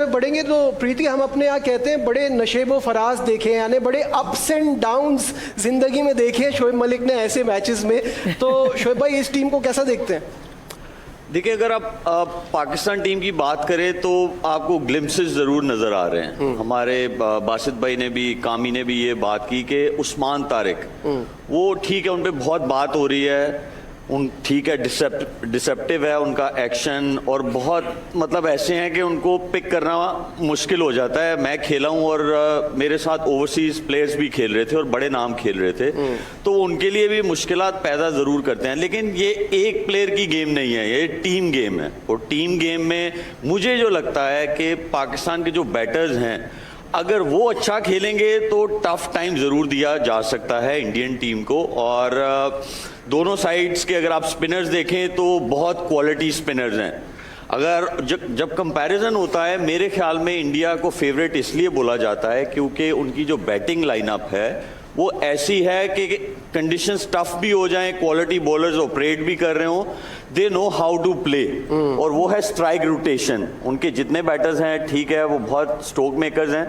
बढ़ेंगे तो प्रीति, हम अपने यहाँ कहते हैं बड़े नशेबो फराज देखे हैं, यानी बड़े अप्स एंड डाउन्स जिंदगी में देखे हैं शोएब मलिक ने ऐसे मैचेस में। तो शोएब भाई, इस टीम को कैसा देखते हैं? देखिए, अगर आप पाकिस्तान टीम की बात करें तो आपको ग्लिम्सेस ज़रूर नज़र आ रहे हैं। हमारे बासित भाई ने भी, कामी ने भी ये बात की कि उस्मान तारिक, वो ठीक है, उन पर बहुत बात हो रही है, उन ठीक है, डिसेप्टिव है उनका एक्शन, और बहुत मतलब ऐसे हैं कि उनको पिक करना मुश्किल हो जाता है। मैं खेला हूँ और मेरे साथ ओवरसीज प्लेयर्स भी खेल रहे थे और बड़े नाम खेल रहे थे, तो उनके लिए भी मुश्किलात पैदा ज़रूर करते हैं। लेकिन ये एक प्लेयर की गेम नहीं है, ये टीम गेम है। और टीम गेम में मुझे जो लगता है कि पाकिस्तान के जो बैटर्स हैं, अगर वो अच्छा खेलेंगे तो टफ टाइम ज़रूर दिया जा सकता है इंडियन टीम को। और दोनों साइड्स के अगर आप स्पिनर्स देखें तो बहुत क्वालिटी स्पिनर्स हैं। अगर जब कंपैरिजन होता है, मेरे ख्याल में इंडिया को फेवरेट इसलिए बोला जाता है क्योंकि उनकी जो बैटिंग लाइनअप है वो ऐसी है कि कंडीशंस टफ भी हो जाएं, क्वालिटी बॉलर्स ऑपरेट भी कर रहे हो, they know how to play. और वो है स्ट्राइक रोटेशन। उनके जितने बैटर्स हैं, ठीक है, वो बहुत स्ट्रोक मेकर्स हैं,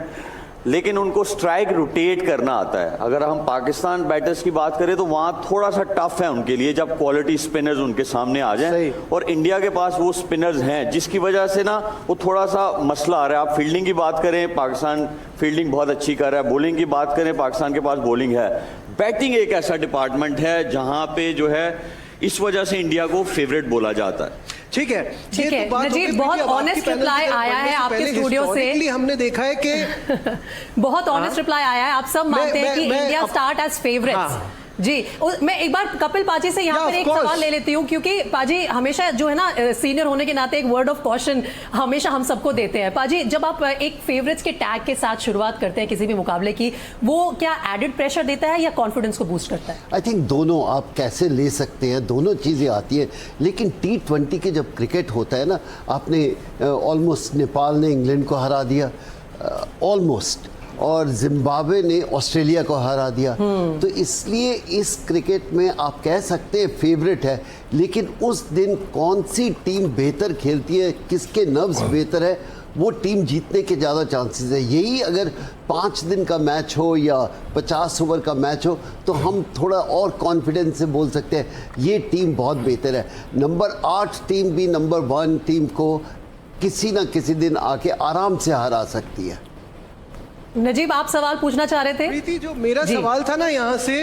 लेकिन उनको स्ट्राइक रोटेट करना आता है। अगर हम पाकिस्तान बैटर्स की बात करें तो वहाँ थोड़ा सा टफ है उनके लिए जब क्वालिटी स्पिनर्स उनके सामने आ जाएं, और इंडिया के पास वो स्पिनर्स हैं जिसकी वजह से ना वो थोड़ा सा मसला आ रहा है। आप फील्डिंग की बात करें, पाकिस्तान फील्डिंग बहुत अच्छी कर रहा है, बॉलिंग की बात करें, पाकिस्तान के पास बॉलिंग है। बैटिंग एक ऐसा डिपार्टमेंट है जहाँ पे जो है इस वजह से इंडिया को फेवरेट बोला जाता है। ठीक है, ठीक है नजीब, बहुत ऑनेस्ट रिप्लाई आया है आपके स्टूडियो से। हमने देखा है कि बहुत ऑनेस्ट रिप्लाई आया है। आप सब मानते हैं कि इंडिया स्टार्ट एज फेवरेट्स। जी, मैं एक बार कपिल पाजी से यहाँ पर एक सवाल ले लेती हूँ, क्योंकि पाजी हमेशा जो है ना, सीनियर होने के नाते एक वर्ड ऑफ कॉशन हमेशा हम सबको देते हैं। पाजी, जब आप एक फेवरेट्स के टैग के साथ शुरुआत करते हैं किसी भी मुकाबले की, वो क्या एडेड प्रेशर देता है या कॉन्फिडेंस को बूस्ट करता है? आई थिंक दोनों आप कैसे ले सकते हैं, दोनों चीज़ें आती हैं। लेकिन T20 के जब क्रिकेट होता है ना, आपने ऑलमोस्ट नेपाल ने इंग्लैंड को हरा दिया, ऑलमोस्ट, और जिम्बाब्वे ने ऑस्ट्रेलिया को हरा दिया। तो इसलिए इस क्रिकेट में आप कह सकते हैं फेवरेट है, लेकिन उस दिन कौन सी टीम बेहतर खेलती है, किसके नर्व्स बेहतर है, वो टीम जीतने के ज़्यादा चांसेस है। यही अगर 5 दिन का मैच हो या 50 ओवर का मैच हो तो हम थोड़ा और कॉन्फिडेंस से बोल सकते हैं ये टीम बहुत बेहतर है। नंबर 8 टीम भी नंबर 1 टीम को किसी ना किसी दिन आके आराम से हरा सकती है। नजीब, आप सवाल पूछना चाह रहे थे? प्रीति, जो मेरा सवाल था ना यहाँ से,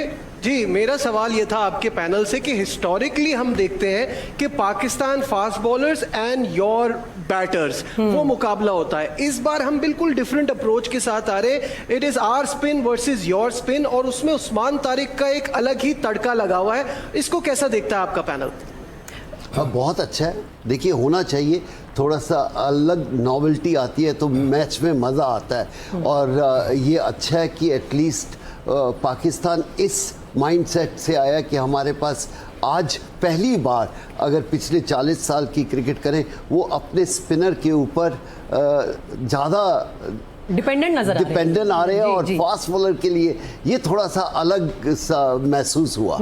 जी मेरा सवाल ये था आपके पैनल से कि हिस्टोरिकली हम देखते हैं कि Pakistan fast bowlers and your batters, वो मुकाबला होता है। इस बार हम बिल्कुल डिफरेंट अप्रोच के साथ आ रहे हैं। It is our spin versus your spin, और उसमें उस्मान तारिक का एक अलग ही तड़का लगा हुआ है। इसको कैसा देखता है आपका पैनल? हाँ, बहुत अच्छा है। देखिए, होना चाहिए, थोड़ा सा अलग नॉवेल्टी आती है तो मैच में मज़ा आता है। और ये अच्छा है कि एटलीस्ट पाकिस्तान इस माइंडसेट से आया कि हमारे पास आज पहली बार, अगर पिछले 40 साल की क्रिकेट करें, वो अपने स्पिनर के ऊपर ज़्यादा डिपेंडेंट आ रहे हैं। और फास्ट बॉलर के लिए ये थोड़ा सा अलग सा महसूस हुआ।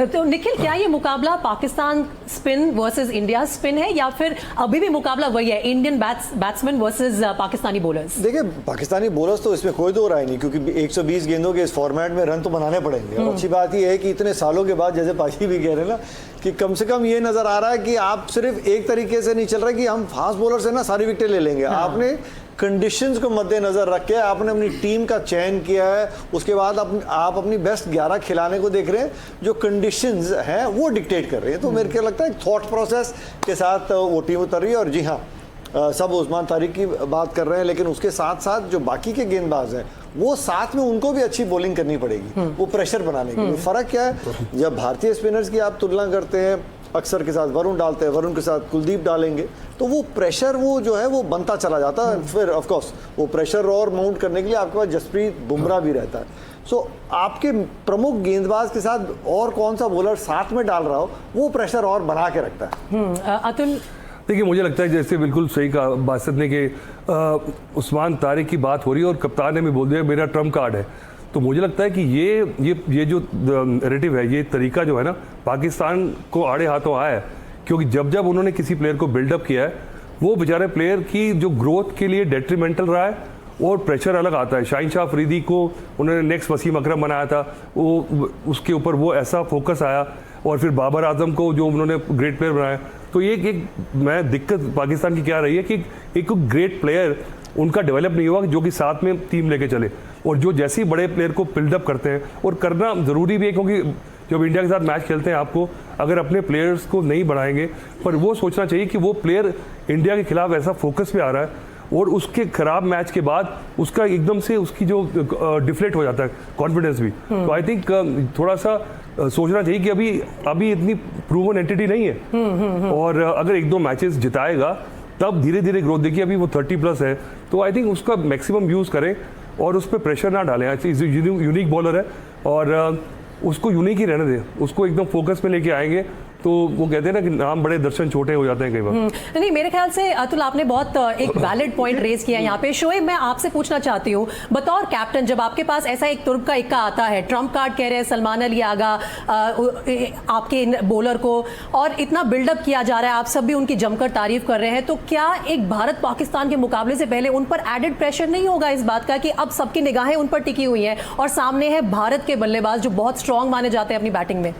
तो निखिल, क्या ये मुकाबला Pakistan spin versus India spin है, या फिर अभी भी मुकाबला वही है, Indian batsman versus Pakistani bowlers? देखिए, पाकिस्तानी बॉलर्स तो इसमें कोई दो राय नहीं, क्योंकि 120 गेंदों के इस फॉर्मेट में रन तो बनाने पड़ेंगे। और अच्छी बात यह है कि इतने सालों के बाद, जैसे पाजी भी कह रहे हैं ना, कि कम से कम ये नजर आ रहा है कि आप सिर्फ एक तरीके से नहीं चल रहे कि हम फास्ट बॉलर से ना सारी विकेटें ले लेंगे। आपने कंडीशंस को मद्देनजर रख के आपने अपनी टीम का चयन किया है। उसके बाद आप अपनी बेस्ट 11 खिलाने को देख रहे हैं, जो कंडीशंस हैं वो डिक्टेट कर रहे हैं। तो मेरे को लगता है थॉट प्रोसेस के साथ वो टीम उतर रही है। और जी हाँ, सब उस्मान तारिक की बात कर रहे हैं, लेकिन उसके साथ साथ जो बाकी के गेंदबाज हैं वो साथ में उनको भी अच्छी बॉलिंग करनी पड़ेगी, वो प्रेशर बनाने के लिए। फ़र्क क्या है, जब भारतीय स्पिनर्स की आप तुलना करते हैं, अक्सर के साथ वरुण डालते हैं, वरुण के साथ कुलदीप डालेंगे, तो वो प्रेशर वो जो है वो बनता चला जाता है। फिर ऑफ कोर्स वो प्रेशर और माउंट करने के लिए आपके पास जसप्रीत बुमराह भी रहता है। सो आपके प्रमुख गेंदबाज के साथ और कौन सा बॉलर साथ में डाल रहा हो, वो प्रेशर और बना के रखता है। अतुल, देखिए, मुझे लगता है जैसे बिल्कुल सही कहा बासित ने कि उस्मान तारिक की बात हो रही है और कप्तान ने भी बोल दिया मेरा ट्रम्प कार्ड है। तो मुझे लगता है कि ये जो नैरेटिव है, ये तरीका जो है ना, पाकिस्तान को आड़े हाथों आया है। क्योंकि जब जब उन्होंने किसी प्लेयर को बिल्डअप किया है वो बेचारे प्लेयर की जो ग्रोथ के लिए डेट्रीमेंटल रहा है और प्रेशर अलग आता है। शाहीन शाह अफरीदी को उन्होंने नेक्स्ट वसीम अकरम बनाया था, वो उसके ऊपर वो ऐसा फोकस आया, और फिर बाबर आजम को जो उन्होंने ग्रेट प्लेयर बनाया। तो ये एक मैं दिक्कत पाकिस्तान की क्या रही है कि एक ग्रेट प्लेयर उनका डेवलप नहीं हुआ जो कि साथ में टीम लेके चले, और जो जैसे ही बड़े प्लेयर को बिल्डअप करते हैं, और करना ज़रूरी भी है क्योंकि जब इंडिया के साथ मैच खेलते हैं आपको अगर अपने प्लेयर्स को नहीं बढ़ाएंगे, पर वो सोचना चाहिए कि वो प्लेयर इंडिया के खिलाफ ऐसा फोकस पे आ रहा है और उसके खराब मैच के बाद उसका एकदम से उसकी जो डिफ्लेट हो जाता है कॉन्फिडेंस भी। तो आई थिंक थोड़ा सा सोचना चाहिए कि अभी इतनी प्रूवन एंटिटी नहीं है, और अगर 1-2 मैचेस जिताएगा तब धीरे धीरे ग्रोथ देखिए। अभी वो 30+ है, तो आई थिंक उसका मैक्सिमम यूज़ करें और उस पर प्रेशर ना डालें। यूनिक बॉलर है और उसको यूनिक ही रहने दें, उसको एकदम फोकस में लेके आएंगे तो वो कहते हैं ना कि नाम बड़े दर्शन छोटे हो जाते हैं कई बार। नहीं, मेरे ख्याल से अतुल आपने बहुत एक वैलिड पॉइंट रेज किया यहाँ पे। शोएब, मैं आपसे पूछना चाहती हूँ, बतौर कैप्टन जब आपके पास ऐसा एक तुर्क का इक्का आता है, ट्रम्प कार्ड कह रहे हैं सलमान अली आगा आपके बॉलर को, और इतना बिल्डअप किया जा रहा है, आप सब भी उनकी जमकर तारीफ कर रहे हैं, तो क्या एक भारत पाकिस्तान के मुकाबले से पहले उन पर एडेड प्रेशर नहीं होगा इस बात का कि अब सबकी निगाहें उन पर टिकी हुई हैं और सामने है भारत के बल्लेबाज जो बहुत स्ट्रांग माने जाते हैं अपनी बैटिंग में?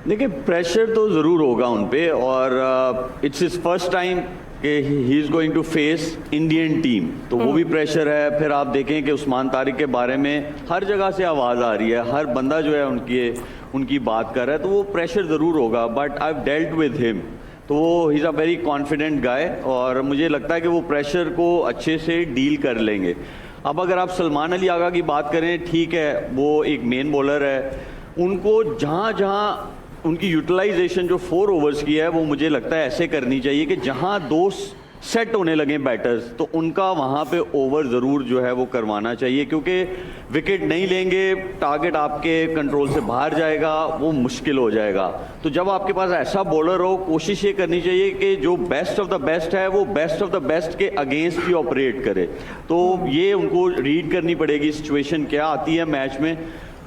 देखिए, प्रेशर तो ज़रूर होगा उन पे, और इट्स हिज फर्स्ट टाइम कि he is going to face Indian team, तो वो भी प्रेशर है। फिर आप देखें कि उस्मान तारिक के बारे में हर जगह से आवाज़ आ रही है, हर बंदा जो है उनकी बात कर रहा है, तो वो प्रेशर ज़रूर होगा। But I have dealt with him, तो he is a very confident guy, और मुझे लगता है कि वो प्रेशर को अच्छे से डील कर लेंगे। अब अगर आप सलमान अली आगा की बात करें, ठीक है, वो एक मेन बॉलर है, उनको जहाँ उनकी यूटिलाइजेशन जो 4 ओवर्स की है वो मुझे लगता है ऐसे करनी चाहिए कि जहां 2 सेट होने लगे बैटर्स, तो उनका वहां पे ओवर ज़रूर जो है वो करवाना चाहिए, क्योंकि विकेट नहीं लेंगे, टारगेट आपके कंट्रोल से बाहर जाएगा, वो मुश्किल हो जाएगा। तो जब आपके पास ऐसा बॉलर हो, कोशिश ये करनी चाहिए कि जो बेस्ट ऑफ द बेस्ट है वो बेस्ट ऑफ द बेस्ट के अगेंस्ट ही ऑपरेट करे। तो ये उनको रीड करनी पड़ेगी, सिचुएशन क्या आती है मैच में।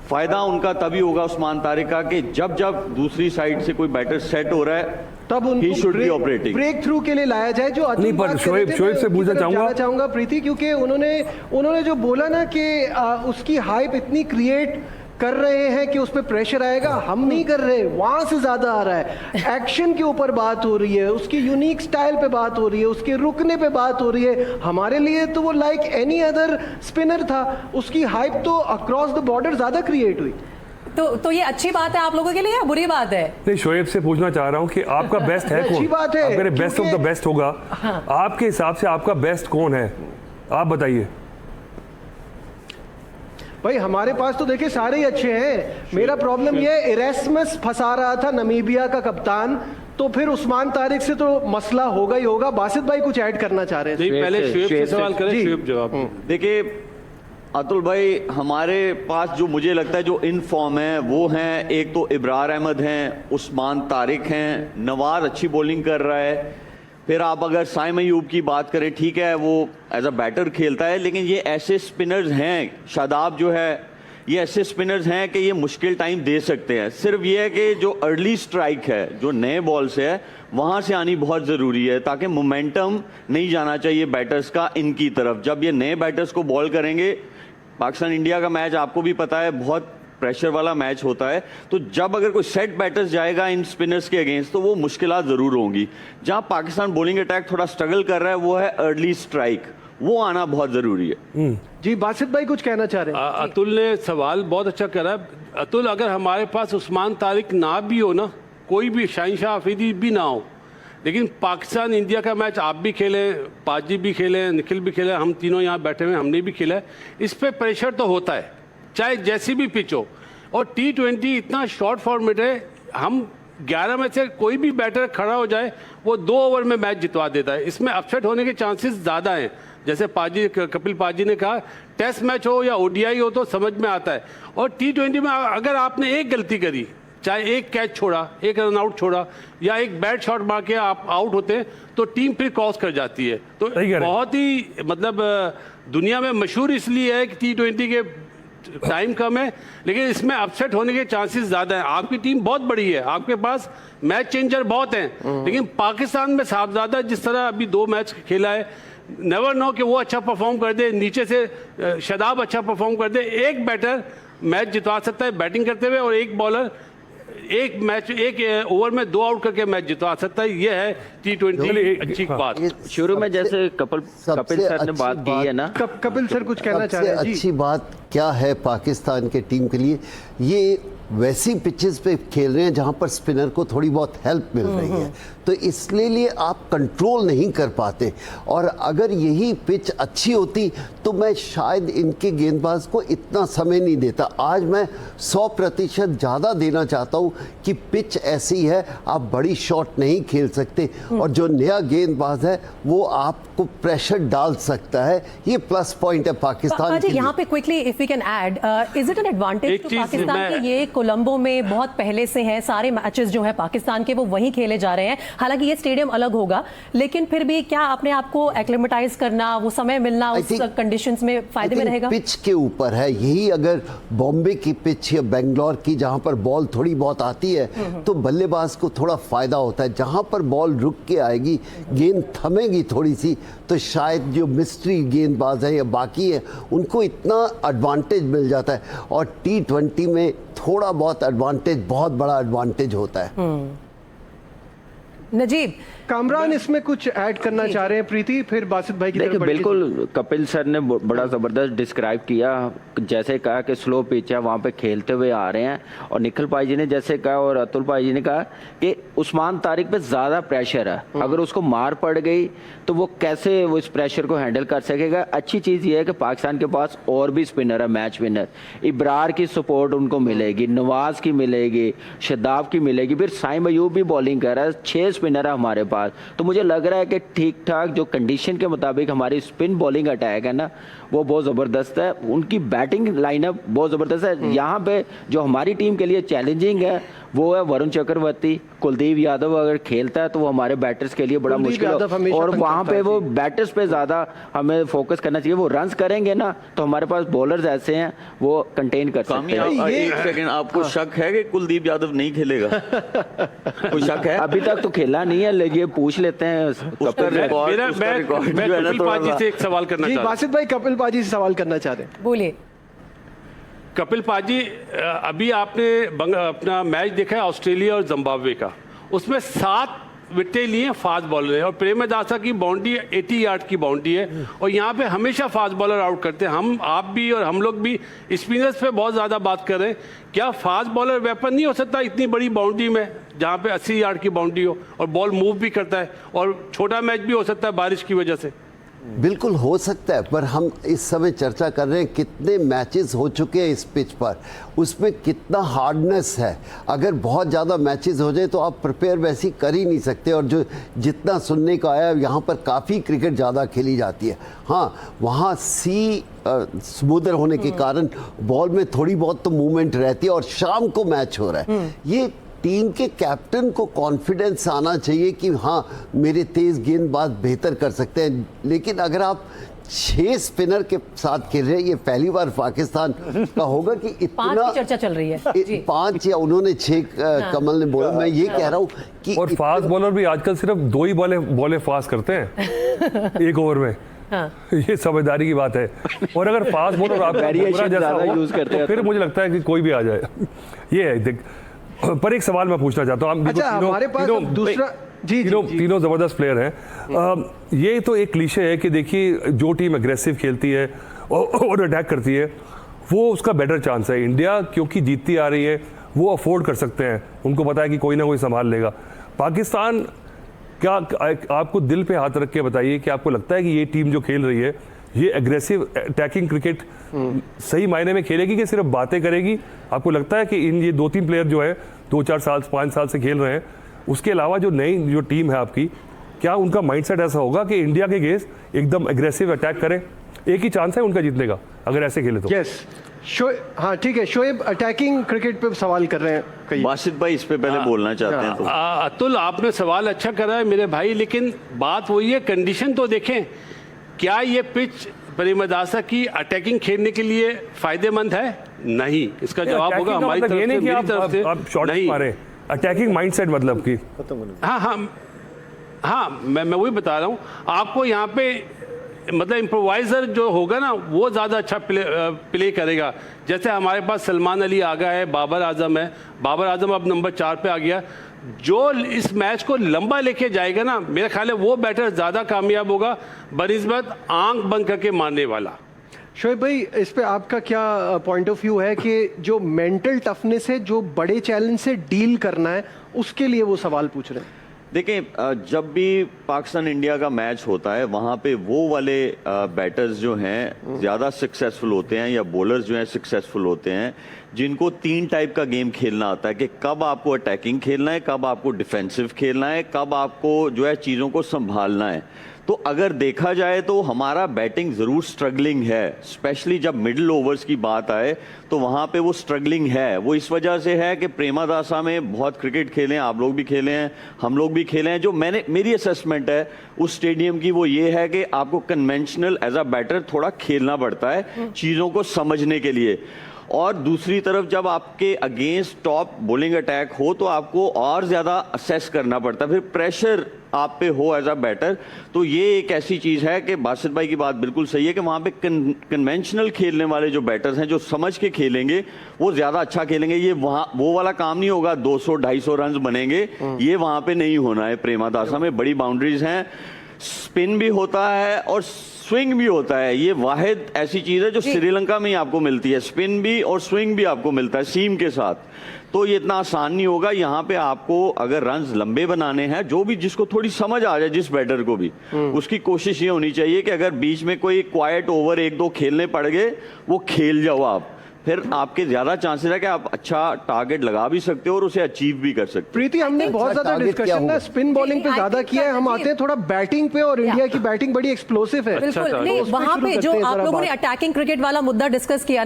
फायदा उनका तभी होगा उस्मान तारिक का कि जब दूसरी साइड से कोई बैटर सेट हो रहा है तब उनको ब्रेक थ्रू के लिए लाया जाए। जो नहीं, पर शोएब से पूछना चाहूंगा प्रीति, क्योंकि उन्होंने जो बोला ना कि उसकी हाइप इतनी क्रिएट कर रहे हैं कि उस पर प्रेशर आएगा, हम नहीं कर रहे, वहां से ज्यादा आ रहा है। एक्शन के ऊपर बात हो रही है, उसकी यूनिक स्टाइल पे बात हो रही है, उसके रुकने पे बात हो रही है। हमारे लिए तो वो लाइक एनी अदर स्पिनर था, उसकी हाइप तो अक्रॉस द बॉर्डर ज्यादा क्रिएट हुई। तो ये अच्छी बात है आप लोगों के लिए या बुरी बात है? नहीं, शोएब से पूछना चाह रहा हूँ कि आपका बेस्ट है कौन? अच्छी बात है, अगर बेस्ट ऑफ द बेस्ट होगा, हाँ। आपके हिसाब से आपका बेस्ट कौन है, आप बताइए। भाई हमारे पास तो देखिए सारे ही अच्छे हैं। मेरा प्रॉब्लम ये है, इरेस्मस फंसा रहा था नमीबिया का कप्तान, तो फिर उस्मान तारिक से तो मसला होगा ही होगा। बासित भाई कुछ ऐड करना चाह रहे थे? पहले शुएब से सवाल करें, शुएब जवाब। देखिए अतुल भाई, हमारे पास जो मुझे लगता है जो इन फॉर्म है वो हैं, एक तो इब्रार अहमद हैं, उस्मान तारिक हैं, नवाज अच्छी बॉलिंग कर रहा है। फिर आप अगर साइम अयूब की बात करें, ठीक है वो एज अ बैटर खेलता है, लेकिन ये ऐसे स्पिनर्स हैं, शादाब जो है, ये ऐसे स्पिनर्स हैं कि ये मुश्किल टाइम दे सकते हैं। सिर्फ ये है कि जो अर्ली स्ट्राइक है, जो नए बॉल से है, वहाँ से आनी बहुत ज़रूरी है, ताकि मोमेंटम नहीं जाना चाहिए बैटर्स का इनकी तरफ। जब ये नए बैटर्स को बॉल करेंगे, पाकिस्तान इंडिया का मैच आपको भी पता है बहुत प्रेशर वाला मैच होता है, तो जब अगर कोई सेट बैटर्स जाएगा इन स्पिनर्स के अगेंस्ट, तो वो मुश्किलात ज़रूर होंगी। जहां पाकिस्तान बॉलिंग अटैक थोड़ा स्ट्रगल कर रहा है वो है अर्ली स्ट्राइक, वो आना बहुत ज़रूरी है। जी बासित भाई कुछ कहना चाह रहे हैं? अतुल ने सवाल बहुत अच्छा करा। अतुल, अगर हमारे पास उस्मान तारिक ना भी हो ना, कोई भी शाहीन शाह अफरीदी भी ना हो, लेकिन पाकिस्तान इंडिया का मैच आप भी खेले, पाजी भी खेले, निखिल भी खेले, हम तीनों यहाँ बैठे हुए हमने भी खेला है, इस पर प्रेशर तो होता है चाहे जैसी भी पिच हो। और T20 इतना शॉर्ट फॉर्मेट है, हम 11 में से कोई भी बैटर खड़ा हो जाए वो 2 ओवर में मैच जितवा देता है। इसमें अपसेट होने के चांसेस ज़्यादा हैं। जैसे कपिल पाजी ने कहा, टेस्ट मैच हो या ODI हो तो समझ में आता है, और T20 में अगर आपने एक गलती करी, चाहे एक कैच छोड़ा, एक रन आउट छोड़ा, या एक बैड शॉट मार के आप आउट होते हैं, तो टीम फिर क्रॉस कर जाती है। तो बहुत ही मतलब दुनिया में मशहूर इसलिए है कि T20 के टाइम कम है, लेकिन इसमें अपसेट होने के चांसेस ज़्यादा हैं। आपकी टीम बहुत बड़ी है, आपके पास मैच चेंजर बहुत हैं, लेकिन पाकिस्तान में साहबजादा जिस तरह अभी 2 मैच खेला है, नेवर नो कि वो अच्छा परफॉर्म कर दे, नीचे से शदाब अच्छा परफॉर्म कर दे। एक बैटर मैच जितवा सकता है बैटिंग करते हुए, और एक बॉलर एक ओवर में 2 आउट करके मैच जितवा सकता है। ये है T20 अच्छी बात। शुरू में जैसे कपिल सर ने बात की है ना, कपिल सर कुछ कहना चाह रहे हैं जी। अच्छी बात क्या है पाकिस्तान के टीम के लिए, ये वैसी पिचेस पे खेल रहे हैं जहां पर स्पिनर को थोड़ी बहुत हेल्प मिल रही है, तो इसलिए आप कंट्रोल नहीं कर पाते। और अगर यही पिच अच्छी होती तो मैं शायद इनके गेंदबाज को इतना समय नहीं देता। आज मैं 100% ज़्यादा देना चाहता हूं कि पिच ऐसी है, आप बड़ी शॉट नहीं खेल सकते, और जो नया गेंदबाज है वो आपको प्रेशर डाल सकता है। ये प्लस पॉइंट है पाकिस्तान के लिए। यहाँ पे quickly if we can add, is it an advantage to Pakistan कि ये कोलंबो में बहुत पहले से है, सारे मैचेस जो है पाकिस्तान के वो वहीं खेले जा रहे हैं। हालांकि ये स्टेडियम अलग होगा, लेकिन फिर भी क्या अपने आप को एक्लेमेटाइज करना, वो समय मिलना उस कंडीशंस में फायदे में रहेगा? पिच के ऊपर है। यही अगर बॉम्बे की पिच या बेंगलोर की जहां पर बॉल थोड़ी बहुत आती है तो बल्लेबाज को थोड़ा फायदा होता है। जहां पर बॉल रुक के आएगी, गेंद थमेगी थोड़ी सी, तो शायद जो मिस्ट्री गेंदबाज है या बाकी है उनको इतना एडवांटेज मिल जाता है। और T20 में थोड़ा बहुत एडवांटेज बहुत बड़ा एडवांटेज होता है। नजीब, कामरान इसमें कुछ ऐड करना चाह रहे हैं, प्रीति फिर बासित भाई की तरफ देखिए बढ़ के। बिल्कुल कपिल सर ने बड़ा ज़बरदस्त डिस्क्राइब किया, जैसे कहा कि स्लो पिच है, वहाँ पे खेलते हुए आ रहे हैं। और निखिल भाई जी ने जैसे कहा और अतुल भाई जी ने कहा कि उस्मान तारिक पे ज़्यादा प्रेशर है, अगर उसको मार पड़ गई तो वो कैसे वो इस प्रेशर को हैंडल कर सकेगा। अच्छी चीज़ ये है कि पाकिस्तान के पास और भी स्पिनर है, मैच विनर। इब्रार की सपोर्ट उनको मिलेगी, नवाज की मिलेगी, शदाब की मिलेगी, फिर साइम अयूब भी बॉलिंग कर रहा है, 6 स्पिनर है हमारे पास। तो मुझे लग रहा है कि ठीक ठाक जो कंडीशन के मुताबिक हमारी स्पिन बॉलिंग अटैक है ना, वो बहुत ज़बरदस्त है। उनकी बैटिंग लाइनअप बहुत ज़बरदस्त है। यहाँ पे जो हमारी टीम के लिए चैलेंजिंग है वो है वरुण चक्रवर्ती, कुलदीप यादव अगर खेलता है तो वो हमारे बैटर्स के लिए बड़ा मुश्किल है। और वहाँ पे वो बैटर्स पे ज़्यादा हमें फोकस करना चाहिए। वो रन्स करेंगे ना तो हमारे पास बॉलर्स ऐसे हैं वो कंटेन कर सकते हैं। एक सेकंड, आपको शक है कि कुलदीप यादव नहीं खेलेगा? कोई शक है? अभी तक तो खेला नहीं है, लेकिन पूछ लेते हैं। मैं कपिल पाजी से एक सवाल करना जी चाहता हूं। बासित भाई कपिल पाजी से सवाल करना चाहते हैं। बोलिए। कपिल पाजी, अभी आपने अपना मैच देखा है ऑस्ट्रेलिया और जिम्बाब्वे का, उसमें 7 विकेटें लिए फास्ट बॉलर है, और प्रेमदासा की बाउंड्री 80 यार्ड की बाउंड्री है, और यहाँ पे हमेशा फास्ट बॉलर आउट करते हैं। हम आप भी और हम लोग भी स्पिनर्स पे बहुत ज़्यादा बात कर रहे हैं। क्या फास्ट बॉलर वेपन नहीं हो सकता इतनी बड़ी बाउंड्री में, जहाँ पे 80 यार्ड की बाउंड्री हो और बॉल मूव भी करता है, और छोटा मैच भी हो सकता है बारिश की वजह से? बिल्कुल हो सकता है, पर हम इस समय चर्चा कर रहे हैं कितने मैचेस हो चुके हैं इस पिच पर, उसमें कितना हार्डनेस है। अगर बहुत ज़्यादा मैचेस हो जाए तो आप प्रिपेयर वैसी कर ही नहीं सकते। और जो जितना सुनने को आया, यहाँ पर काफ़ी क्रिकेट ज़्यादा खेली जाती है। हाँ, वहाँ समुद्र होने के कारण बॉल में थोड़ी बहुत तो मूवमेंट रहती है, और शाम को मैच हो रहा है। ये टीम के कैप्टन को कॉन्फिडेंस आना चाहिए कि हाँ मेरे तेज गेंदबाज बेहतर कर सकते हैं। लेकिन अगर आप 6 स्पिनर के साथ खेल रहे हैं, ये पहली बार पाकिस्तान का होगा कि इतना 5 की चर्चा चल रही है जी। 5 या उन्होंने 6 कमल ने बोला। मैं ये कह रहा हूँ कि और फास्ट बॉलर भी आजकल सिर्फ 2 ही बॉलें फास्ट करते हैं एक ओवर में। हाँ। ये समझदारी की बात है। और अगर फास्ट बॉलर आप यूज करते हैं तो फिर मुझे लगता है कि कोई भी आ जाए। ये है देख, पर एक सवाल मैं पूछना चाहता हूँ। अच्छा, हमारे पास दूसरा तीनों जबरदस्त प्लेयर हैं। ये तो एक क्लीशे है कि देखिए जो टीम एग्रेसिव खेलती है और अटैक करती है वो उसका बेटर चांस है। इंडिया क्योंकि जीतती आ रही है वो अफोर्ड कर सकते हैं, उनको पता है कि कोई ना कोई संभाल लेगा। पाकिस्तान, क्या आपको दिल पे हाथ रख के बताइए कि आपको लगता है कि ये टीम जो खेल रही है ये एग्रेसिव अटैकिंग क्रिकेट सही मायने में खेलेगी कि सिर्फ बातें करेगी? आपको लगता है कि इन ये 2-3 प्लेयर जो है 2-4 साल 5 साल से खेल रहे हैं, उसके अलावा जो नई जो टीम है आपकी, क्या उनका माइंडसेट ऐसा होगा कि इंडिया के अगेंस्ट एकदम एग्रेसिव अटैक करें? एक ही चांस है उनका जीतने का अगर ऐसे खेले तो। यस, हाँ ठीक है। शोएब अटैकिंग क्रिकेट पे सवाल कर रहे हैं। बासित भाई इस पे पहले बोलना चाहते हैं तो। अतुल, आपने सवाल अच्छा करा है मेरे भाई, लेकिन बात वही है, कंडीशन तो देखें। क्या ये पिच प्रेमदासा की अटैकिंग खेलने के लिए फायदेमंद है? नहीं, इसका जवाब होगा हमारी तरफ से, मेरी तरफ से आप शॉट नहीं। मारे, अटैकिंग माइंडसेट मतलब की। हाँ, मैं वही बता रहा हूँ आपको। यहाँ पे मतलब इम्प्रोवाइजर जो होगा ना वो ज़्यादा अच्छा प्ले करेगा। जैसे हमारे पास सलमान अली आ गया है, बाबर आजम है, बाबर आजम अब नंबर 4 पे आ गया। जो इस मैच को लंबा लेके जाएगा ना, मेरा ख्याल है वो बैटर ज़्यादा कामयाब होगा बनिस्बत आंख बंद करके मारने वाला। शोएब भाई, इस पे आपका क्या पॉइंट ऑफ व्यू है कि जो मेंटल टफनेस है, जो बड़े चैलेंज से डील करना है, उसके लिए वो सवाल पूछ रहे हैं? देखिए, जब भी पाकिस्तान इंडिया का मैच होता है वहाँ पे वो वाले बैटर्स जो हैं ज़्यादा सक्सेसफुल होते हैं, या बॉलर्स जो हैं सक्सेसफुल होते हैं, जिनको 3 टाइप का गेम खेलना आता है कि कब आपको अटैकिंग खेलना है, कब आपको डिफेंसिव खेलना है, कब आपको जो है चीज़ों को संभालना है। तो अगर देखा जाए तो हमारा बैटिंग ज़रूर स्ट्रगलिंग है, स्पेशली जब मिडिल ओवर्स की बात आए तो वहाँ पे वो स्ट्रगलिंग है। वो इस वजह से है कि प्रेमदासा में बहुत क्रिकेट खेले हैं, आप लोग भी खेले हैं, हम लोग भी खेले हैं। जो मेरी असेसमेंट है उस स्टेडियम की वो ये है कि आपको कन्वेंशनल एज अ बैटर थोड़ा खेलना पड़ता है चीज़ों को समझने के लिए। और दूसरी तरफ जब आपके अगेंस्ट टॉप बॉलिंग अटैक हो तो आपको और ज़्यादा असेस करना पड़ता है, फिर प्रेशर आप पे हो एज अ बैटर। तो ये एक ऐसी चीज़ है कि बासित भाई की बात बिल्कुल सही है कि वहाँ पे कन्वेंशनल खेलने वाले जो बैटर्स हैं, जो समझ के खेलेंगे, वो ज़्यादा अच्छा खेलेंगे। ये वहाँ वो वाला काम नहीं होगा 200-250 रन बनेंगे, ये वहाँ पे नहीं होना है। प्रेमदासा में बड़ी बाउंड्रीज हैं, स्पिन भी होता है और स्विंग भी होता है। ये वाहिद ऐसी चीज़ है जो श्रीलंका में ही आपको मिलती है, स्पिन भी और स्विंग भी आपको मिलता है सीम के साथ। तो ये इतना आसान नहीं होगा। यहाँ पे आपको अगर रन्स लंबे बनाने हैं, जो भी जिसको थोड़ी समझ आ जाए, जिस बैटर को भी, उसकी कोशिश ये होनी चाहिए कि अगर बीच में कोई क्वाइट ओवर 1-2 खेलने पड़ गए, वो खेल जाओ आप, फिर आपके ज्यादा चांसेस है कि आप अच्छा टारगेट लगा भी सकते हो और उसे अचीव भी कर सकते हो। प्रीति, हमने बहुत ज्यादा डिस्कशन ना स्पिन बॉलिंग पे ज्यादा किया है, हम आते हैं थोड़ा बैटिंग पे, और इंडिया की बैटिंग बड़ी एक्सप्लोसिव है। बिल्कुल नहीं, वहां पे जो आप लोगों ने अटैकिंग क्रिकेट वाला मुद्दा डिस्कस किया